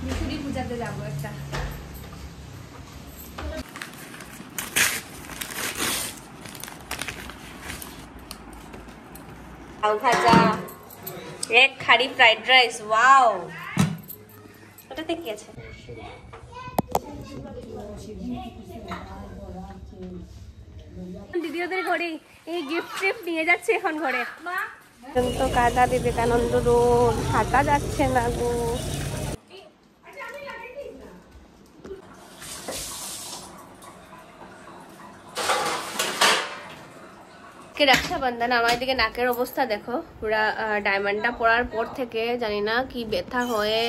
মিঠুরি পূজাতে যাবো একটা। লাউ ভাজা, এক খাড়ি ফ্রাইড রাইস। ওয়াও, ওটাতে কি আছে? দিদি ওদের ঘরে এই গিফট ট্রিপ নিয়ে যাচ্ছে এখন ঘরে। তো কাদা বিবেকানন্দ রোড, হাঁটা যাচ্ছে না গো। রক্ষাবন্ধন, আমার দিকে নাকের অবস্থা দেখো, পুরা ডায়মন্ডটা পরার পর থেকে জানি না কি ব্যথা হয়ে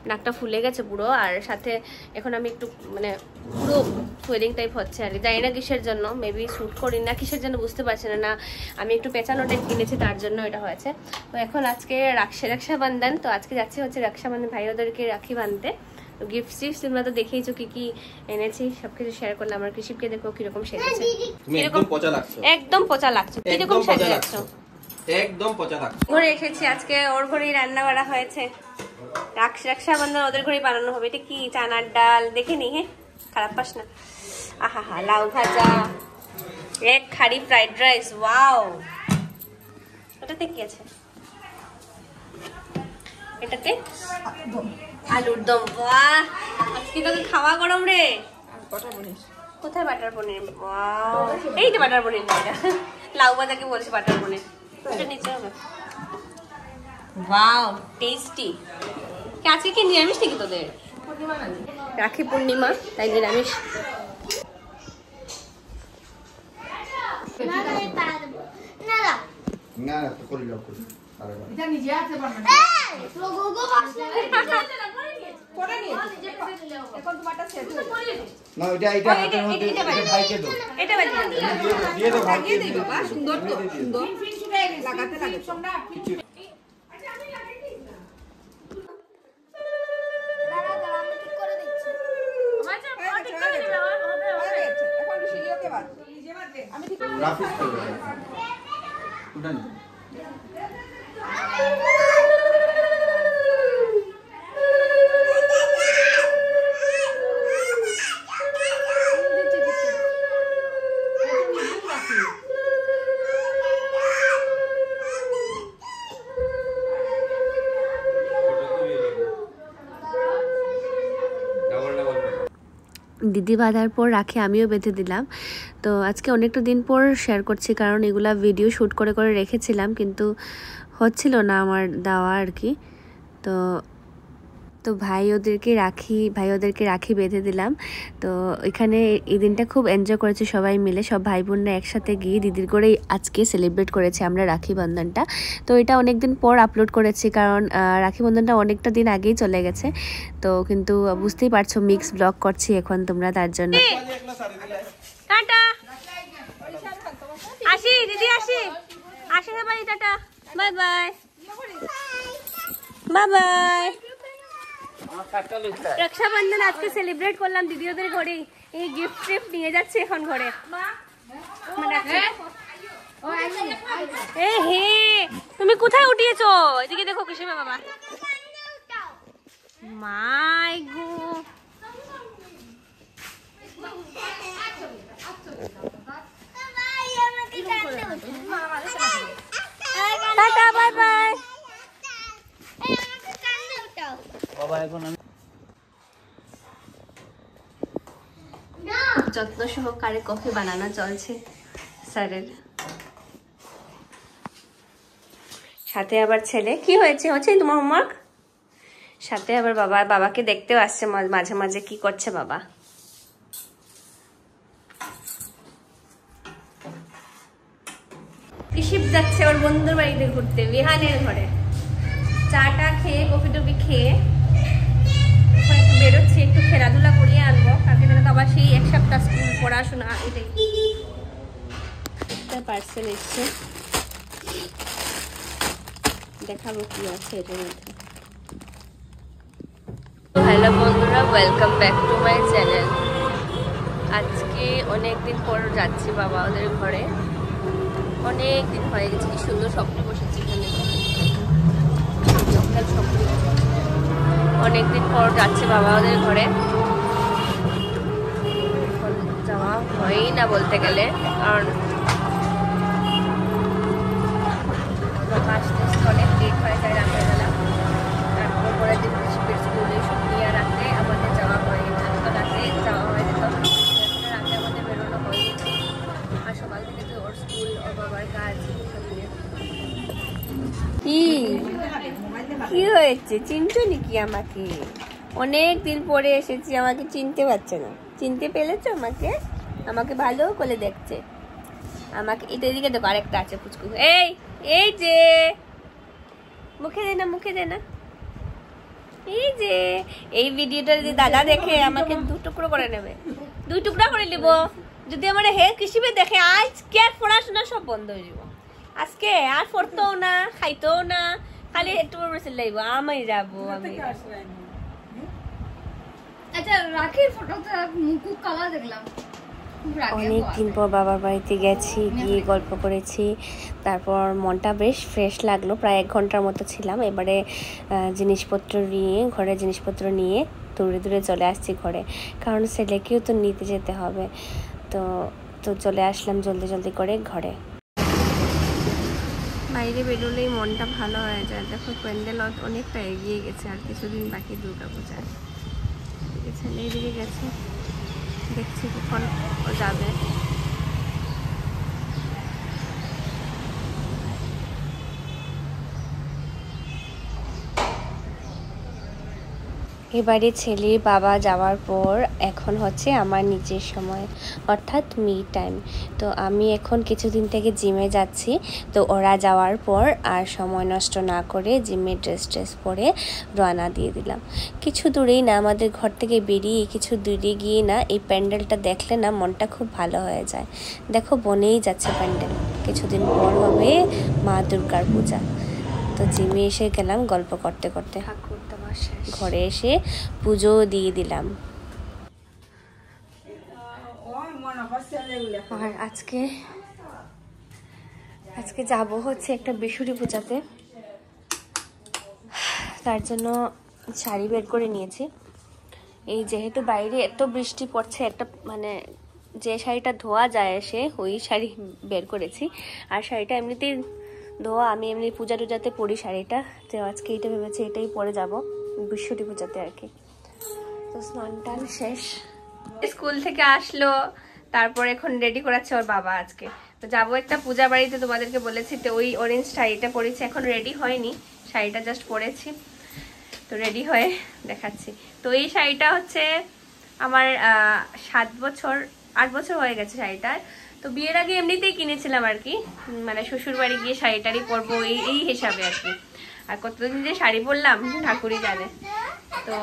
নাকটা ফুলে গেছে পুরো। আর সাথে এখন আমি একটু মানে পুরো সোয়েলিং টাইপ হচ্ছে আর জানি না কিসের জন্য, মেবি শ্যুট করি না কিসের জন্য বুঝতে পারছি না। আমি একটু পেঁচানো টাইপ কিনেছি তার জন্য এটা হয়েছে। তো এখন আজকে রক্ষাবন্ধন, তো আজকে যাচ্ছি হচ্ছে রক্ষাবন্ধন ভাই ওদেরকে রাখি বাঁধতে। তো গিফট সিফট তোমরা তো দেখেইছো কি কি এনেছি, সবকিছু শেয়ার করলাম। আমার কৃষিপকে দেখো কিরকম সেজেছে। একদম পচা লাগছে, একদম পচা লাগছে। কিরকম সেজে যাচ্ছো? একদম পচা লাগছে। ঘরে এসেছি আজকে, ওর ঘরেই রান্না বাড়া হয়েছে। রক্ষাবন্ধন ওদের ঘরেই বানানো হবে। এটা কি চানার ডাল দেখে নি? হ্যাঁ, খারাপ পাস না। আহা হা, লাউ ভাজা, এক খাড়ি ফ্রাইড রাইস। ওয়াও, ওটাতে কি আছে? এটাতে আলুর দম। বাহ, আজকে তো খাওয়া গরম রে। কোথায় বাটার পনির? ওয়াও, এই যে বাটার পনির না, এটা লাউ ভাজাকে বলছে বাটার পনির। এটা নিচে হবে। Wow, tasty. আজকে কি নিরামিষ নাকি তোদের? রাখি পূর্ণিমা, তাই নিরামিষ। দিদি বাঁধার পর রাখি আমিও বেঁধে দিলাম। তো আজকে অনেকটা দিন পর শেয়ার করছি, কারণ এগুলা ভিডিও শ্যুট করে করে রেখেছিলাম কিন্তু হচ্ছিল না আমার দেওয়া আর কি। তো ভাই ওদেরকে রাখি বেঁধে দিলাম। তো এখানে এই দিনটা খুব এনজয় করেছি সবাই মিলে, সব ভাই বোনরা একসাথে গিয়ে দিদির করেই আজকে সেলিব্রেট করেছি আমরা রাখি বন্ধনটা। তো এটা অনেক দিন পর আপলোড করেছি, কারণ রাখি বন্ধনটা অনেকটা দিন আগেই চলে গেছে। তো কিন্তু বুঝতেই পারছো মিক্স ব্লগ করছি এখন তোমরা, তার জন্য টাটা। আসি দিদি, আসি সবাই, tata, bye bye, bye bye. Rakshabandhan আজকে সেলিব্রেট করলাম দিদি ওদের ঘরেই। এই গিফট ট্রিপ নিয়ে যাচ্ছে এখন ঘরে। হে, তুমি কোথায় উঠিয়েছো? এদিকে দেখো কৃষিমা বাবা। মাই গো, টাটা, বাই বাই। যত্ন সহকারে কফি বানানো চলছে স্যারের। সাথে আবার ছেলে। কি হয়েছে? হচ্ছে তোমার হোমওয়ার্ক? সাথে আবার বাবাকে দেখতেও আসছে মাঝে মাঝে, কি করছে বাবা। কৃষিপ যাচ্ছে ওর বন্ধুর বাড়িতে ঘুরতে, বিহানের ঘরে। চাটা খেয়ে, কফি টফি খেয়ে বেরোচ্ছি, একটু খেলাধুলা করিয়ে আনবো। কালকে থেকে তো আবার সেই এক সপ্তাহ স্কুল, পড়াশোনা, এটাই। পার্সেল এসছে, দেখাবো কি আছে এটার মধ্যে। হ্যালো বন্ধুরা, welcome back to my channel. আজকে অনেকদিন পর যাচ্ছি বাবা ওদের ঘরে। অনেক দিন হয়ে গেছে। কি সুন্দর স্বপ্নে বসেছি এখানে, অনেকদিন পর যাচ্ছে বাবা ওদের ঘরে, যাওয়া হয়ই না বলতে গেলে, কারণ আসতে অনেক লেট হয়ে যায় রাত্রেবেলা। তারপর পরের দিন স্কুলে ছুটি, আর রাত্রে আমাদের যাওয়া হয় না, তো রাত্রে যাওয়া হয় না, তখন রাতে আমাদের বেরোনো হয়। আর সকাল থেকে তো ওর স্কুল, ওর বাবার কাজ। কি কি হয়েছে, চিনছো নাকি আমাকে? অনেক দিন পরে এসেছি, আমাকে চিনতে পারছে না। চিনতে পেরেছো আমাকে? আমাকে ভালো করে দেখছে আমাকে। এটা এদিকে দেখো, আরেকটা আছে পুচকু। এই এই যে মুখে দে না, মুখে দে না। এই যে এই ভিডিওটা যদি দাদা দেখে আমাকে 2 টুকরো করে নেবে, 2 টুকরা করে নিব। যদি আমার হে কৃষিবে দেখে, আজকে পড়াশোনা সব বন্ধ হয়ে যাব। আজকে আর পড়তেও না, খাইতেও না, খালি একটু বসে লাগবো। আমি যাবো, আমি আচ্ছা রাখির ফটোতে মুখ কালা দেখলাম। অনেকদিন পর বাবার বাড়িতে গেছি, গিয়ে গল্প করেছি, তারপর মনটা বেশ ফ্রেশ লাগলো। প্রায় 1 ঘন্টার মতো ছিলাম। এবারে ঘরের জিনিসপত্র নিয়ে দূরে দূরে চলে আসছি ঘরে, কারণ ছেলেকেও তো নিতে যেতে হবে। তো চলে আসলাম জলদি জলদি করে ঘরে। বাইরে বেরোলেই মনটা ভালো হয়ে যায়। দেখো প্যান্ডেল অনেকটা এগিয়ে গেছে, আর কিছুদিন বাকি দুর্গা পূজায়। ছেলে এদিকে গেছে, দেখছি কখন ও যাবে। এবারে ছেলে বাবা যাওয়ার পর এখন হচ্ছে আমার নিজের সময়, অর্থাৎ মি টাইম। তো আমি এখন কিছুদিন থেকে জিমে যাচ্ছি। তো ওরা যাওয়ার পর আর সময় নষ্ট না করে জিমের ড্রেস পরে রওনা দিয়ে দিলাম। কিছু দূরেই না, আমাদের ঘর থেকে বেরিয়ে কিছু দূরে গিয়ে না, এই প্যান্ডেলটা দেখলে না মনটা খুব ভালো হয়ে যায়। দেখো বনেই যাচ্ছে প্যান্ডেল, কিছুদিন পর হবে মা দুর্গার পূজা। তো জিমে এসে গেলাম গল্প করতে করতে, ঘরে এসে পুজো দিয়ে দিলাম। আর আজকে যাব হচ্ছে একটা বিশুরি পূজাতে, তার জন্য শাড়ি বের করে নিয়েছি। এই যেহেতু বাইরে এত বৃষ্টি পড়ছে, একটা মানে যে শাড়িটা ধোয়া যায় এসে, ওই শাড়ি বের করেছি। আর শাড়িটা এমনিতেই ধোয়া, আমি এমনি পূজা টুজাতে পরি শাড়িটা, তো আজকে এইটা ভেবেছি এটাই পরে যাব বিশুরি পূজাতে আর কি। তো স্নান টান শেষ, স্কুল থেকে আসলো, তারপর এখন রেডি করাচ্ছে ওর বাবা। আজকে তো যাবো একটা পূজা বাড়িতে, তোমাদেরকে বলেছি। তো ওই অরেঞ্জ শাড়িটা পরেছি, এখন রেডি হয়নি, শাড়িটা জাস্ট পরেছি। তো রেডি হয়ে দেখাচ্ছি। তো এই শাড়িটা হচ্ছে আমার 8 বছর হয়ে গেছে শাড়িটার। তো বিয়ের আগে এমনিতেই কিনেছিলাম আর কি, মানে শ্বশুর বাড়ি গিয়ে শাড়ি পরবো এই হিসাবে আর কি। আর কতদিন যে শাড়ি পরলাম ঠাকুরই জানে। তো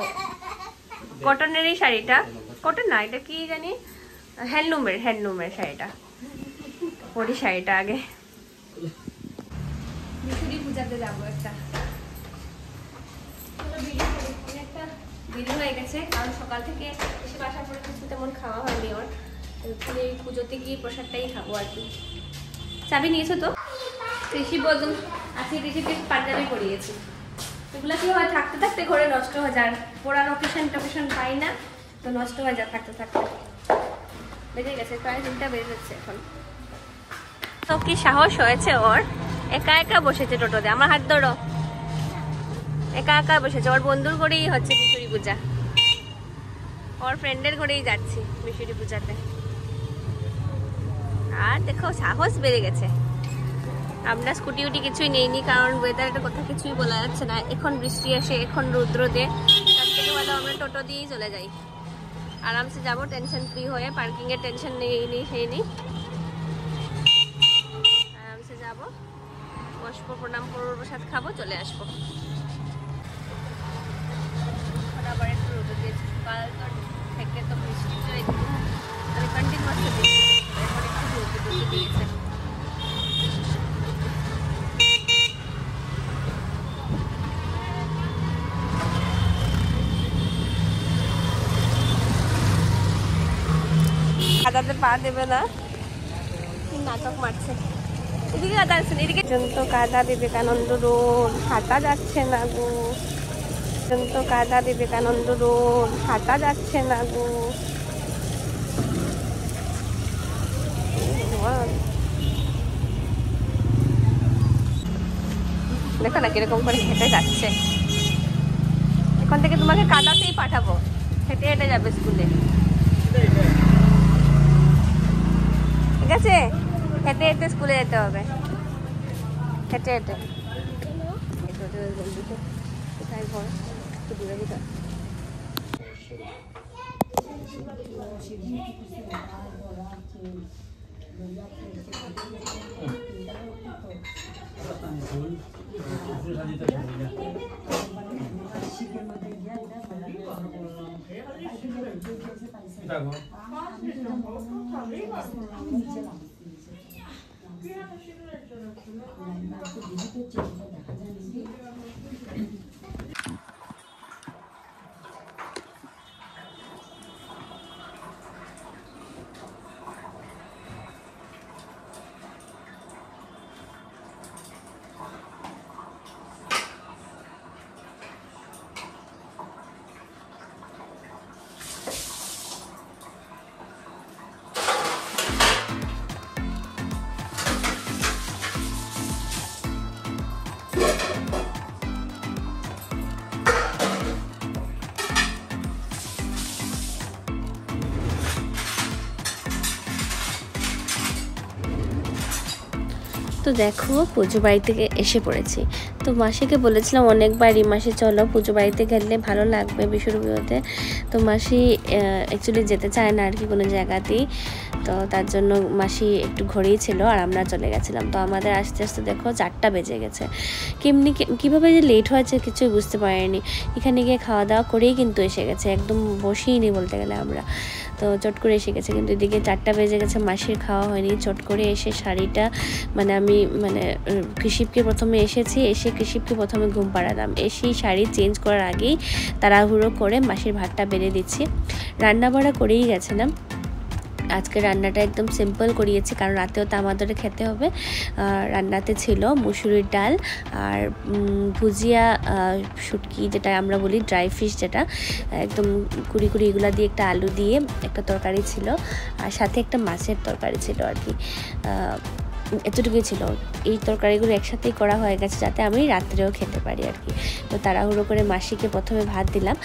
কটনের এই শাড়িটা, কটন না, এটা কি জানি, হ্যান্ডলুমের শাড়িটা পরি। শাড়িটা আগে বিশুরি পূজাতে যাবো একটা। দেরি হয়ে গেছে, কারণ সকাল থেকে এসে বাসার পরে কিছু তেমন খাওয়া হয়নি ওর। এই পুজোতে গিয়ে প্রসাদটাই খাবো আর কি। চাবি নিয়েছো তো? কৃষি বদল আজকে কৃষিতে পাঞ্জাবি পরিয়েছি। এগুলো কি হয়, থাকতে থাকতে ঘরে নষ্ট হয়ে যায়, পুরান অকেশন পাই না, তো নষ্ট হয়ে যায় থাকতে থাকতে। বেজে গেছে প্রায় 3টা বেজে যাচ্ছে এখন। তো কি সাহস হয়েছে ওর, একা একা বসেছে টোটোতে। আমার হাত ধরো, একা একা বসেছে। ওর বন্ধুর ঘরেই হচ্ছে বিশুরি পূজা, ওর ফ্রেন্ডের ঘরেই যাচ্ছি বিশুরি পূজাতে। আর দেখো সাহস বেড়ে গেছে। আমরা স্কুটি উটি কিছুই নেইনি, কারণ ওয়েদারের কথা কিছুই বলা যাচ্ছে না। এখন বৃষ্টি আসে, এখন রৌদ্র দে, তার থেকে ভালো আমরা টোটো দিয়েই চলে যাই, আরামসে যাবো টেনশন ফ্রি হয়ে। পার্কিং এর টেনশন নেই, আরামসে যাবো, বসবো, প্রণাম করবো, প্রসাদ খাবো, চলে আসবো। আবার একটু রোদ দিয়েছি, কাল থেকে তো বৃষ্টি আমি কন্টিনিউয়াস একটু রোদ দিয়েছে। কাদাতে পা দেবে না, নাটক মারছে। এদিকে কাদা আছে, এদিকে পর্যন্ত কাদা। বিবেকানন্দ রোড, হাঁটা যাচ্ছে না গো। তো কাদা বিবেকানন্দ রোড, হাঁটা যাচ্ছে না গো। দেখো না কিরকম করে হেঁটে যাচ্ছে। এখন থেকে তোমাকে কাদাতেই পাঠাবো, হেঁটে হেঁটে যাবে স্কুলে, ঠিক আছে? হেঁটে হেঁটে স্কুলে যেতে হবে, হেঁটে হেঁটে। কোথায় ঘর? একটু দূরে কোথায়? তো দেখো পুজো বাড়ি থেকে এসে পড়েছি। তো মাসিকে বলেছিলাম অনেকবারই, মাসি চলো পুজো বাড়িতে গেলে ভালো লাগবে বিশুরবিতে। তো মাসি অ্যাকচুয়ালি যেতে চায় না আর কি কোনো জায়গাতেই। তো তার জন্য মাসি একটু ঘরেই ছিল আর আমরা চলে গেছিলাম। তো আমাদের আস্তে আস্তে দেখো 4টা বেজে গেছে। কীভাবে যে লেট হয়েছে কিছুই বুঝতে পারিনি। এখানে গিয়ে খাওয়া দাওয়া করেই কিন্তু এসে গেছে, একদম বসেই নি বলতে গেলে আমরা। তো চট করে এসে গেছে, কিন্তু এদিকে 4টা বেজে গেছে, মাসির খাওয়া হয়নি। চট করে এসে শাড়িটা আমি কৃষিপকে প্রথমে এসেছি, এসে কৃষিপকে প্রথমে ঘুম পাড়ালাম। এসেই শাড়ি চেঞ্জ করার আগেই তাড়াহুড়ো করে মাসির ভাতটা বেড়ে দিচ্ছি। রান্না বাড়া করেই গেছিলাম। আজকে রান্নাটা একদম সিম্পল করিয়েছি, কারণ রাতেও তো আমাদের খেতে হবে। রান্নাতে ছিল মুসুরির ডাল আর ভুজিয়া, শুটকি যেটা আমরা বলি ড্রাই ফিশ, যেটা একদম কুড়ি এগুলো দিয়ে একটা আলু দিয়ে একটা তরকারি ছিল, আর সাথে একটা মাছের তরকারি ছিল আর কি। এতটুকুই ছিল। এই তরকারিগুলো একসাথেই করা হয়ে গেছে যাতে আমি রাত্রেও খেতে পারি আর কি। তো তাড়াহুড়ো করে মাসিকে প্রথমে ভাত দিলাম,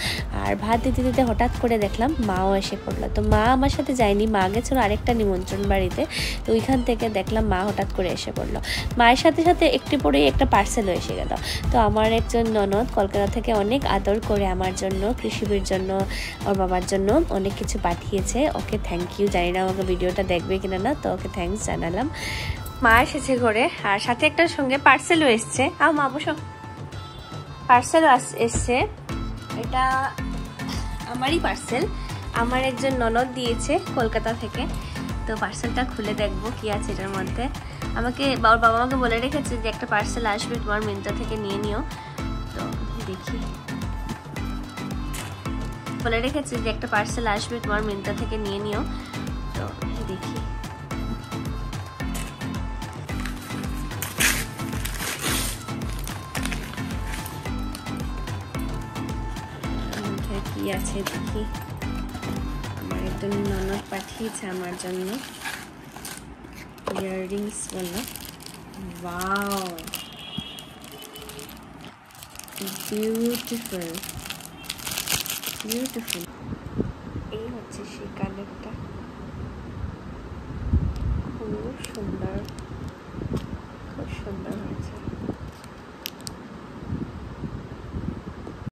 আর ভাত দিতে দিতে হঠাৎ করে দেখলাম মাও এসে পড়লো। তো মা আমার সাথে যায়নি, মা গেছিলো আরেকটা নিমন্ত্রণ বাড়িতে। তো ওইখান থেকে দেখলাম মা হঠাৎ করে এসে পড়লো। মায়ের সাথে সাথে একটু পরেই একটা পার্সেলও এসে গেল। তো আমার একজন ননদ কলকাতা থেকে অনেক আদর করে আমার জন্য, কৃষিবীর জন্য, ওর বাবার জন্য অনেক কিছু পাঠিয়েছে। Okay thank you. জানি না আমাকে ভিডিওটা দেখবে কিনা না, তো ওকে থ্যাংকস জানালাম। মা এসেছে ঘরে, আর সাথে একটা সঙ্গে পার্সেলও এসছে। মা বসো। পার্সেলও এসছে, এটা আমারই পার্সেল, আমার একজন ননদ দিয়েছে কলকাতা থেকে। তো পার্সেলটা খুলে দেখবো কি আছে এটার মধ্যে। বাবা আমাকে বলে রেখেছে যে একটা পার্সেল আসবে, তোমার মিন্ত্রা থেকে নিয়ে নিও। তো দেখি, বলে রেখেছে যে একটা পার্সেল আসবে, তোমার মিন্ত্রা থেকে নিয়ে নিও। তো দেখি কি আছে, দেখি। আমার একজন ননদ পাঠিয়েছে আমার জন্য ইয়াররিংস বলো। Wow, beautiful beautiful. এই হচ্ছে সেই কানেরটা, খুব সুন্দর, খুব সুন্দর হয়েছে।